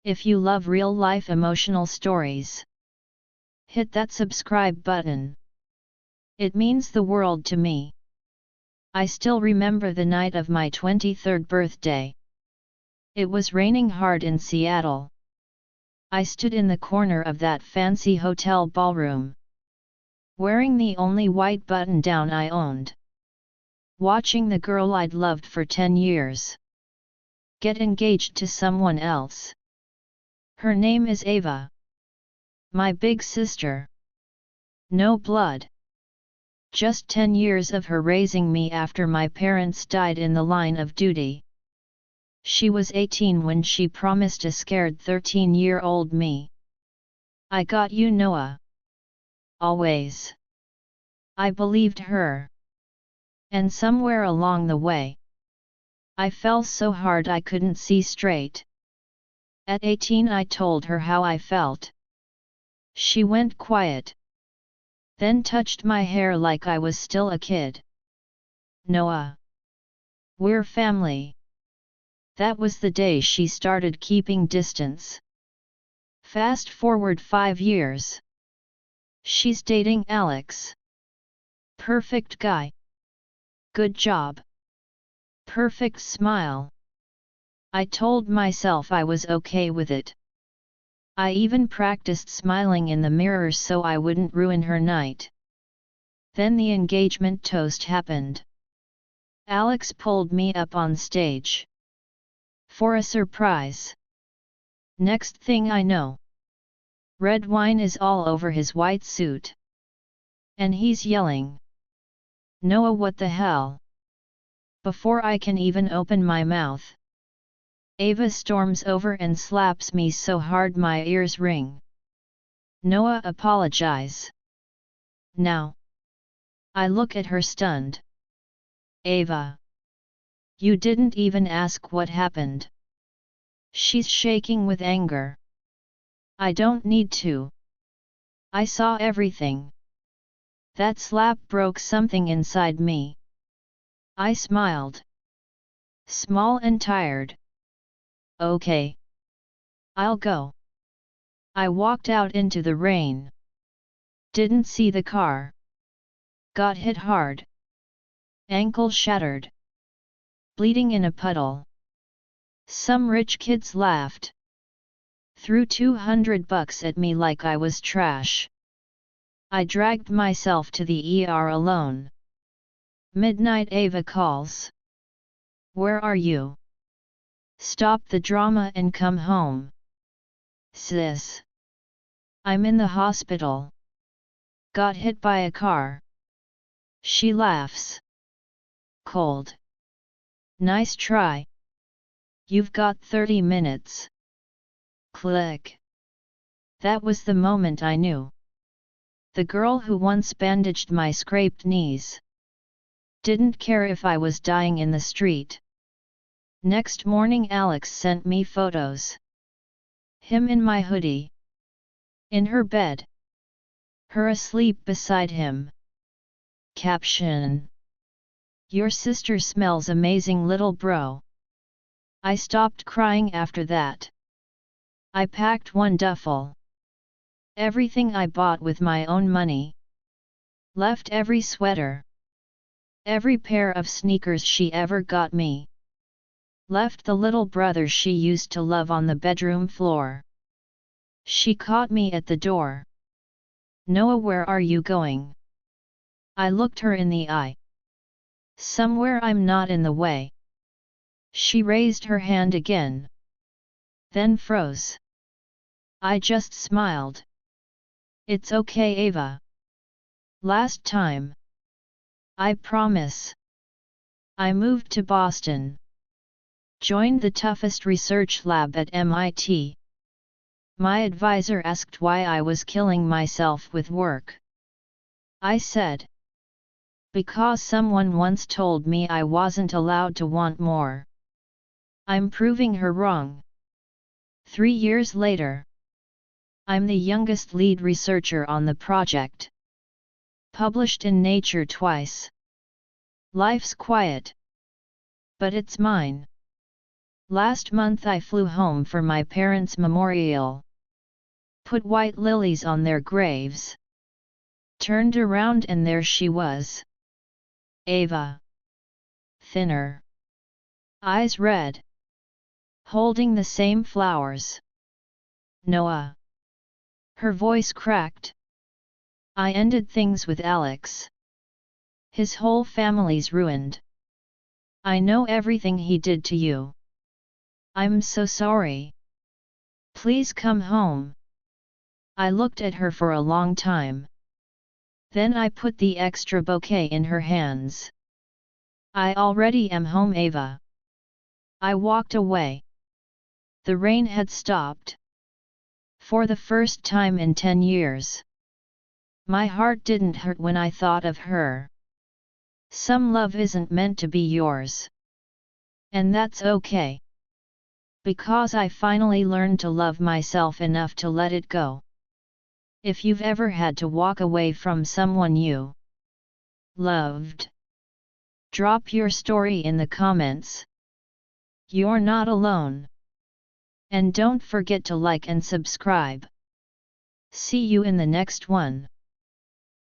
If you love real-life emotional stories, hit that subscribe button. It means the world to me. I still remember the night of my 23rd birthday. It was raining hard in Seattle. I stood in the corner of that fancy hotel ballroom, wearing the only white button-down I owned, watching the girl I'd loved for 10 years get engaged to someone else. Her name is Ava. My big sister. No blood. Just 10 years of her raising me after my parents died in the line of duty. She was 18 when she promised a scared 13-year-old me, "I got you, Noah." Always. I believed her. And somewhere along the way, I fell so hard I couldn't see straight. At 18 I told her how I felt. She went quiet, then touched my hair like I was still a kid. "Noah. We're family." That was the day she started keeping distance. Fast forward 5 years. She's dating Alex. Perfect guy. Good job. Perfect smile. I told myself I was okay with it. I even practiced smiling in the mirror so I wouldn't ruin her night. Then the engagement toast happened. Alex pulled me up on stage for a surprise. Next thing I know, red wine is all over his white suit. And he's yelling, "Noah, what the hell?" Before I can even open my mouth, Ava storms over and slaps me so hard my ears ring. "Noah, apologize." Now. I look at her stunned. "Ava. You didn't even ask what happened." She's shaking with anger. "I don't need to. I saw everything." That slap broke something inside me. I smiled. Small and tired. "Okay. I'll go." I walked out into the rain. Didn't see the car. Got hit hard. Ankle shattered. Bleeding in a puddle. Some rich kids laughed. Threw $200 at me like I was trash. I dragged myself to the ER alone. Midnight Ava calls. "Where are you? Stop the drama and come home." "Sis. I'm in the hospital. Got hit by a car." She laughs. "Cold. Nice try. You've got 30 minutes. Click. That was the moment I knew. The girl who once bandaged my scraped knees didn't care if I was dying in the street. Next morning Alex sent me photos. Him in my hoodie. In her bed. Her asleep beside him. Caption: "Your sister smells amazing, little bro." I stopped crying after that. I packed one duffel. Everything I bought with my own money. Left every sweater. Every pair of sneakers she ever got me. Left the little brother she used to love on the bedroom floor. She caught me at the door. "Noah, where are you going?" I looked her in the eye. "Somewhere I'm not in the way." She raised her hand again. Then froze. I just smiled. "It's okay, Ava. Last time. I promise." I moved to Boston. Joined the toughest research lab at MIT. My advisor asked why I was killing myself with work. I said, "Because someone once told me I wasn't allowed to want more." I'm proving her wrong. 3 years later, I'm the youngest lead researcher on the project. Published in Nature twice. Life's quiet. But it's mine. Last month I flew home for my parents' memorial. Put white lilies on their graves. Turned around and there she was. Ava. Thinner. Eyes red. Holding the same flowers. Noah. Her voice cracked. I ended things with Alex. His whole family's ruined. I know everything he did to you. I'm so sorry. Please come home. I looked at her for a long time. Then I put the extra bouquet in her hands. I already am home, Ava. I walked away. The rain had stopped. For the first time in 10 years. My heart didn't hurt when I thought of her. Some love isn't meant to be yours. And that's okay. Because I finally learned to love myself enough to let it go. If you've ever had to walk away from someone you loved, drop your story in the comments. You're not alone. And don't forget to like and subscribe. See you in the next one.